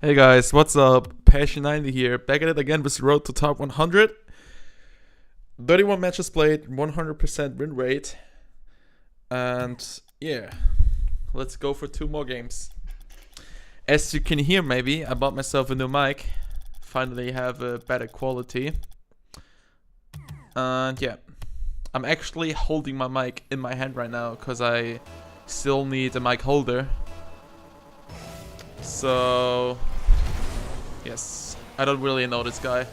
Hey guys, what's up? Passion90 here, back at it again with the road to top 100. 31 matches played, 100% win rate. And yeah, let's go for 2 more games. As you can hear maybe, I bought myself a new mic. Finally have a better quality. And yeah, I'm actually holding my mic in my hand right now because I still need a mic holder. So yes, I don't really know this guy.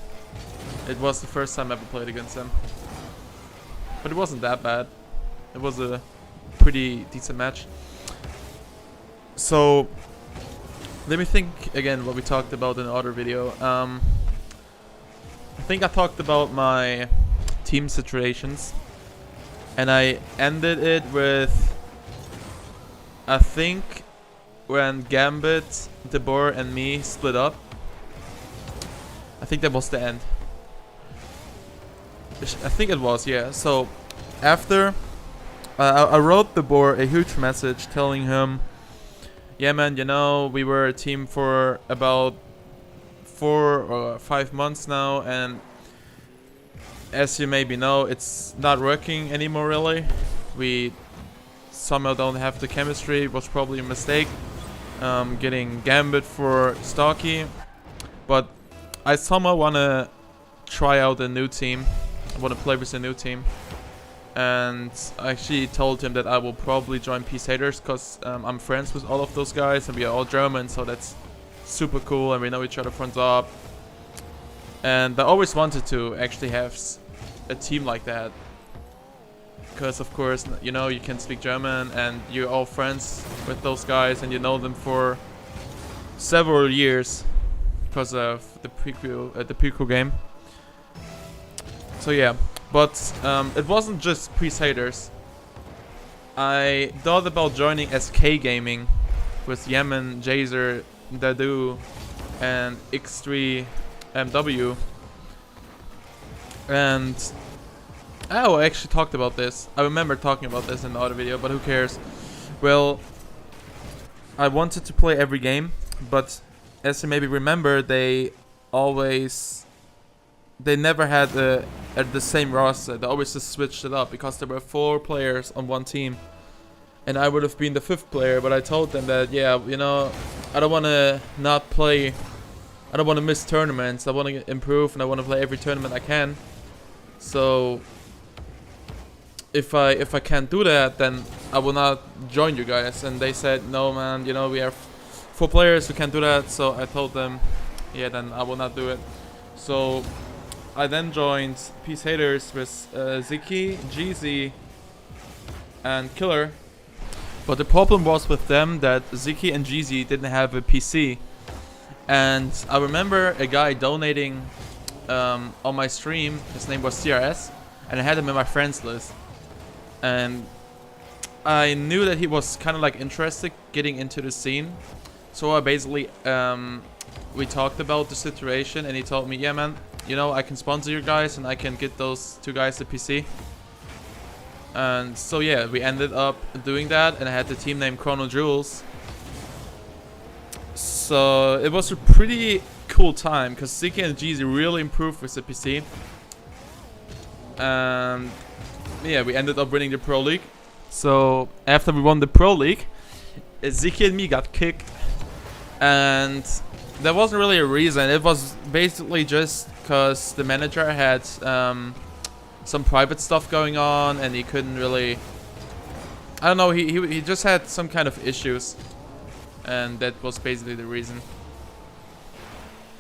It was the first time I ever played against him. But it wasn't that bad. It was a pretty decent match. So let me think again what we talked about in the other video. I think I talked about my team situations. And I ended it with, I think, when Gambit, Debor, and me split up. I think that was the end. I think it was, yeah. So after I wrote Debor a huge message telling him, yeah man, you know, we were a team for about 4 or 5 months now, and as you maybe know, it's not working anymore really. We somehow don't have the chemistry. It was probably a mistake getting Gambit for Starkey, but I somehow want to try out a new team. I want to play with a new team, and I actually told him that I will probably join Peace Haters because I'm friends with all of those guys and we are all German, so that's super cool and we know each other from up. And I always wanted to actually have a team like that, because of course, you know, you can speak German and you're all friends with those guys and you know them for several years because of the prequel game. So yeah, but it wasn't just Priest Haters. I thought about joining SK Gaming with Yemen, Jazer, Dadu, and X3MW. And I actually talked about this. I remember talking about this in the other video, but who cares? Well, I wanted to play every game, but as you maybe remember, they never had the same roster. They always just switched it up because there were 4 players on one team, and I would have been the 5th player. But I told them that, yeah, you know, I don't want to not play. I don't want to miss tournaments. I want to improve, and I want to play every tournament I can. So if I can't do that, then I will not join you guys. And they said, no man, you know, we have 4 players who can't do that. So I told them, yeah, then I will not do it. So I then joined Peace Haters with Ziki, GZ, and Killer. But the problem was with them that Ziki and GZ didn't have a PC. And I remember a guy donating on my stream. His name was CRS, and I had him in my friends list. And I knew that he was kind of like interested getting into the scene. So I basically, we talked about the situation, and he told me, yeah man, you know, I can sponsor you guys and I can get those 2 guys a PC. And so yeah, we ended up doing that, and I had the team name Chrono Jewels. So it was a pretty cool time because Ziki and GZ really improved with the PC. And yeah, we ended up winning the Pro League. So after we won the Pro League, Ziki and me got kicked. And there wasn't really a reason. It was basically just because the manager had some private stuff going on, and he couldn't really, I don't know, he just had some kind of issues, and that was basically the reason.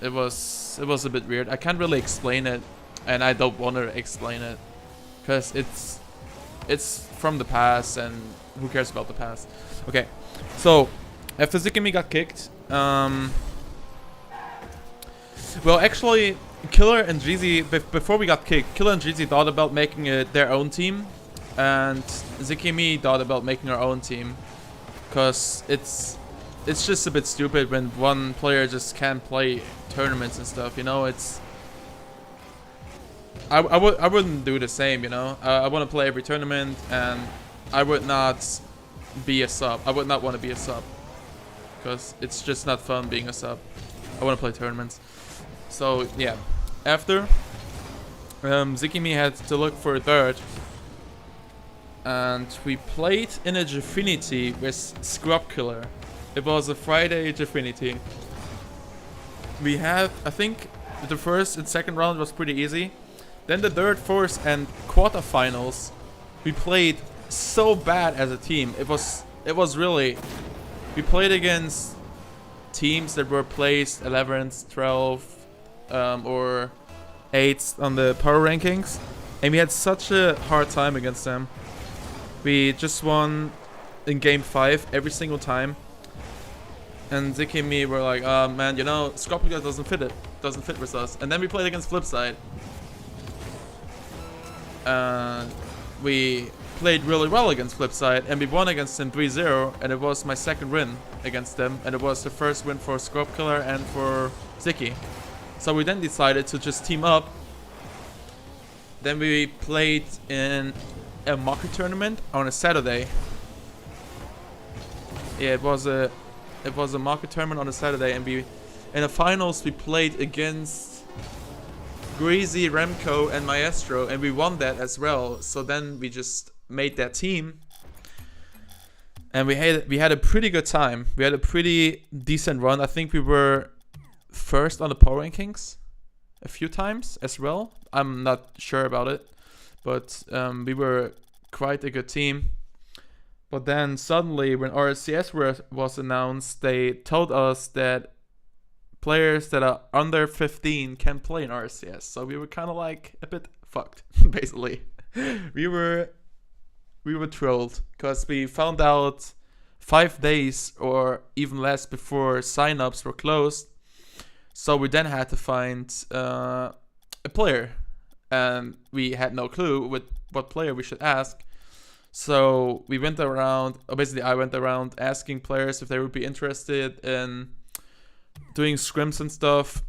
It was a bit weird. I can't really explain it, and I don't want to explain it because it's from the past, and who cares about the past? Okay, so after Zikimi got kicked, well, actually, Killer and GZ, before we got kicked, Killer and GZ thought about making their own team, and Ziki and me thought about making our own team, because it's just a bit stupid when one player just can't play tournaments and stuff, you know. I wouldn't do the same, you know. I want to play every tournament, and I would not be a sub. I would not want to be a sub, because it's just not fun being a sub. I want to play tournaments. So yeah, after Zikimi had to look for a third, and we played in a Gfinity with Scrub Killer. It was a Friday Gfinity. We had, I think, the first and second round was pretty easy. Then the third, fourth, and quarterfinals, we played so bad as a team. It was really. We played against teams that were placed 11th, 12th, or 8th on the power rankings, and we had such a hard time against them. We just won in game 5 every single time. And Ziki and me were like, man, you know, Scorpio doesn't fit with us. And then we played against Flipside. We played really well against Flipside, and we won against them 3-0, and it was my second win against them, and it was the first win for Scrub Killer and for Ziki. So we then decided to just team up. Then we played in a market tournament on a Saturday. Yeah, it was a market tournament on a Saturday, and in the finals we played against Greasy, Remco, and Maestro, and we won that as well. So then we just made that team, and we had a pretty good time. We had a pretty decent run. I think we were first on the power rankings a few times as well. I'm not sure about it, but we were quite a good team. But then suddenly, when RSCS was announced, they told us that players that are under 15 can play in RSCS. So we were kind of like a bit fucked, basically. We were trolled because we found out 5 days or even less before signups were closed. So we then had to find a player, and we had no clue with what player we should ask. So we went around, or basically I went around asking players if they would be interested in doing scrims and stuff,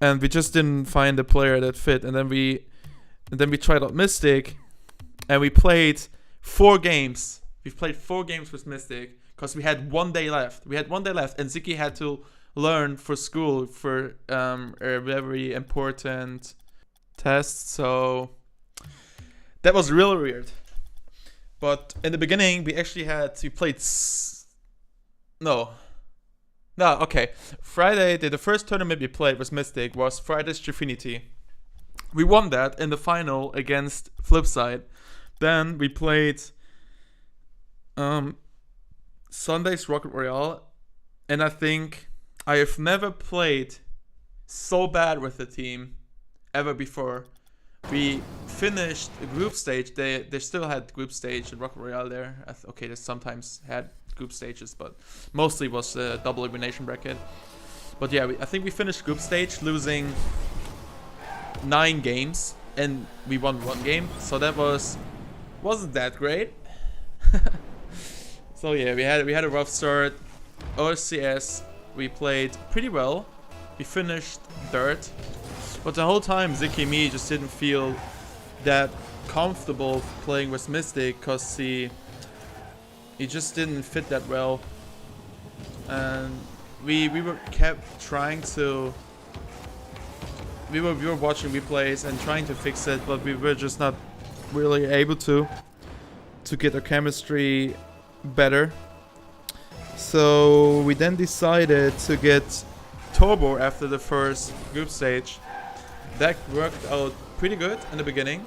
and we just didn't find a player that fit. And then we tried out Mystic, and we played 4 games. We've played 4 games with Mystic because we had 1 day left. And Ziki had to learn for school for a very important test. So that was really weird. But in the beginning, we actually played. Okay. Friday, the first tournament we played was Mystic, was Friday's Gfinity. We won that in the final against Flipside. Then we played Sunday's Rocket Royale, and I think I have never played so bad with the team ever before. We finished a group stage. They still had group stage in Rocket Royale there. Okay, they sometimes had group stages, but mostly was a double elimination bracket. But yeah, I think we finished group stage losing 9 games, and we won 1 game. So that wasn't that great. So yeah, we had a rough start. OCS, we played pretty well. We finished 3rd. But the whole time, Ziki and me just didn't feel that comfortable playing with Mystic because he just didn't fit that well. And we kept trying to. We were watching replays and trying to fix it, but we were just not really able to get our chemistry better. So we then decided to get Turbo after the first group stage. That worked out pretty good in the beginning.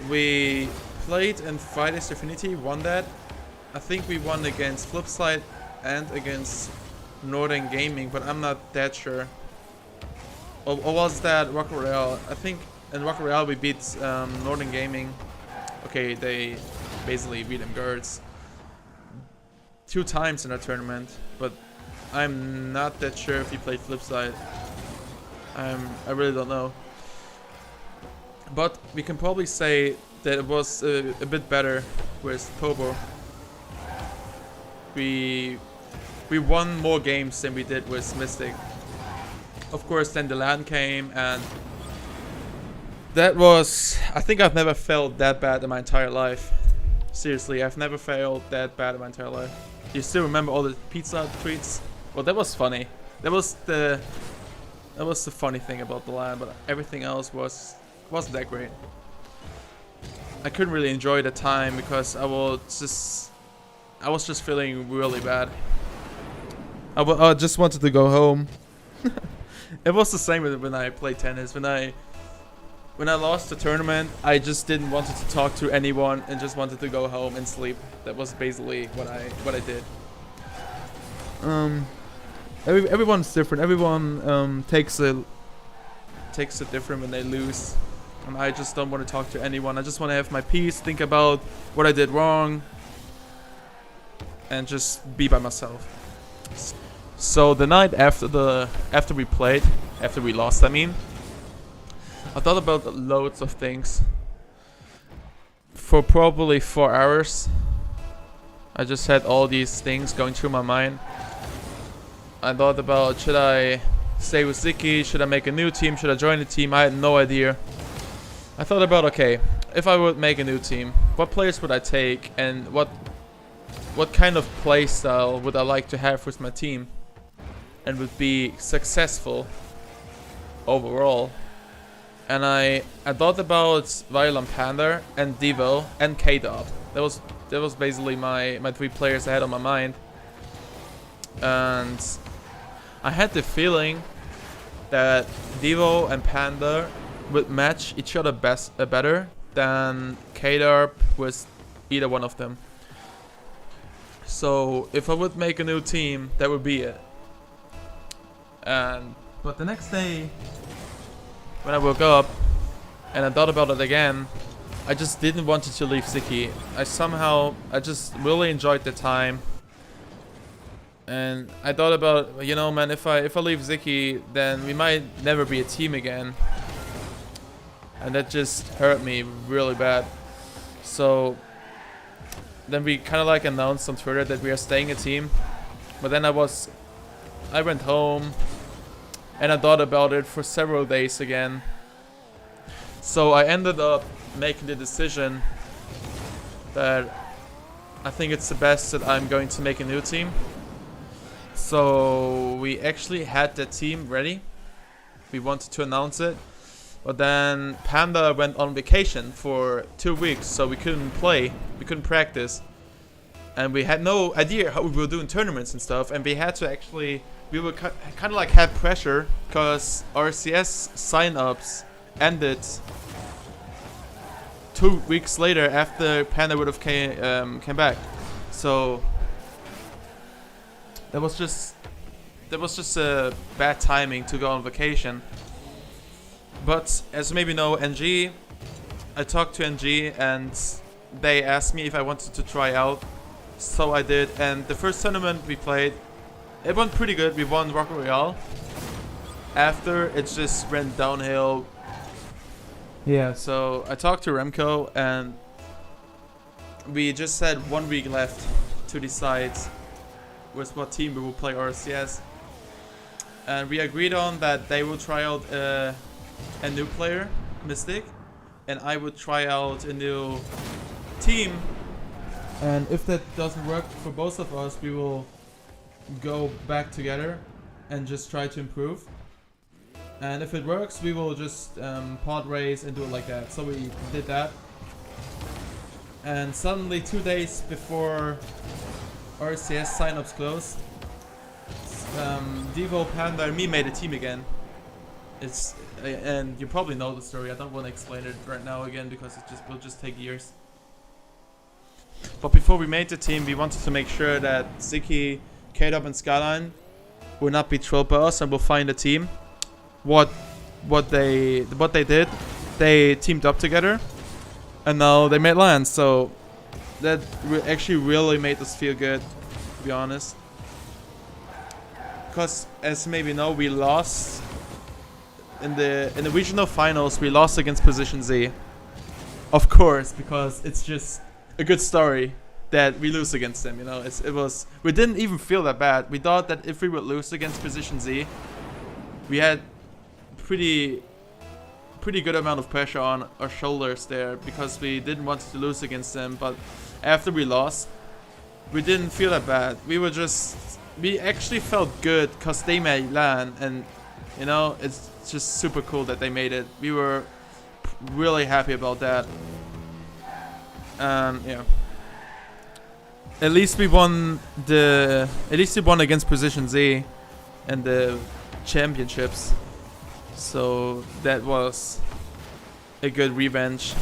We played in Friday's Gfinity, won that. I think we won against Flipside and against Northern Gaming, but I'm not that sure. Or was that Rocket Royale? I think in Rocket Royale we beat Northern Gaming. Okay, they basically beat them guards 2 times in our tournament, but I'm not that sure if he played Flipside. I really don't know. But we can probably say that it was a bit better with Tobo. We won more games than we did with Mystic. Of course, then the LAN came, and that was... I think I've never felt that bad in my entire life. Seriously, I've never felt that bad in my entire life. You still remember all the pizza tweets? Well, that was funny. That was the That was the funny thing about the LAN, but everything else wasn't that great. I couldn't really enjoy the time because I was just feeling really bad. I just wanted to go home. It was the same when I played tennis. When I lost the tournament, I just didn't want to talk to anyone and just wanted to go home and sleep. That was basically what I did. Everyone's different. Everyone takes it different when they lose. And I just don't want to talk to anyone. I just want to have my peace, think about what I did wrong, and just be by myself. So the night after we lost, I thought about loads of things. For probably 4 hours, I just had all these things going through my mind. I thought about, should I stay with Ziki? Should I make a new team? Should I join the team? I had no idea. I thought about, okay, if I would make a new team, what players would I take, and what kind of play style would I like to have with my team, and would be successful overall. And I thought about Violent Panda and Devo and K-Dot. That was basically my 3 players I had on my mind. And I had the feeling that Devo and Panda would match each other better than K-Dot with either one of them. So if I would make a new team, that would be it. But the next day, when I woke up and I thought about it again, I just didn't want to leave Ziki. I just really enjoyed the time. And I thought about, you know, man, if I leave Ziki, then we might never be a team again. And that just hurt me really bad. So then we kind of like announced on Twitter that we are staying a team. But then I went home and I thought about it for several days again. So I ended up making the decision that I think it's the best that I'm going to make a new team. So we actually had the team ready. We wanted to announce it. But then Panda went on vacation for 2 weeks, so we couldn't play, we couldn't practice. And we had no idea how we were doing tournaments and stuff, and we had to actually, we were kind of like had pressure, because our CS sign-ups ended 2 weeks later after Panda would have came back. So that was just a bad timing to go on vacation. But as you maybe know, NG, I talked to NG and they asked me if I wanted to try out. So I did, and the first tournament we played, it went pretty good. We won Rocket Royale. After, it just went downhill. Yeah, so I talked to Remco and we just had 1 week left to decide with what team we will play RCS. And we agreed on that they will try out a new player, Mystic, and I would try out a new team. And if that doesn't work for both of us, we will go back together and just try to improve. And if it works, we will just pod race and do it like that. So we did that. And suddenly 2 days before RCS signups closed, Devo, Panda, and me made a team again. And you probably know the story. I don't want to explain it right now again because it will just take years. But before we made the team, we wanted to make sure that Ziki, K-Dub, and Skyline will not be trolled by us, and will find a team. What they did, they teamed up together, and now they made LAN. So that actually really made us feel good, to be honest. Because as you maybe know, we lost in the regional finals. We lost against Position Z, of course, because it's just a good story that we lose against them. You know, we didn't even feel that bad. We thought that if we would lose against Position Z, we had pretty good amount of pressure on our shoulders there, because we didn't want to lose against them. But after we lost, we didn't feel that bad. We actually felt good because they made LAN, and You know, it's just super cool that they made it. We were really happy about that. Yeah. At least we won against Position Z and the championships. So that was a good revenge.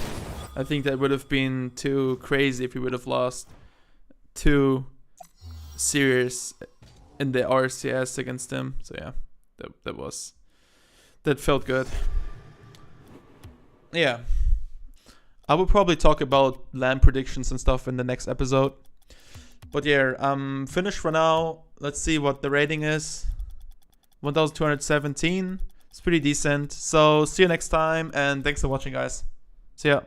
I think that would have been too crazy if we would have lost 2 series in the RCS against them. So yeah, that felt good. Yeah. I will probably talk about land predictions and stuff in the next episode. But yeah, I'm finished for now. Let's see what the rating is. 1217. It's pretty decent. So see you next time, and thanks for watching, guys. See ya.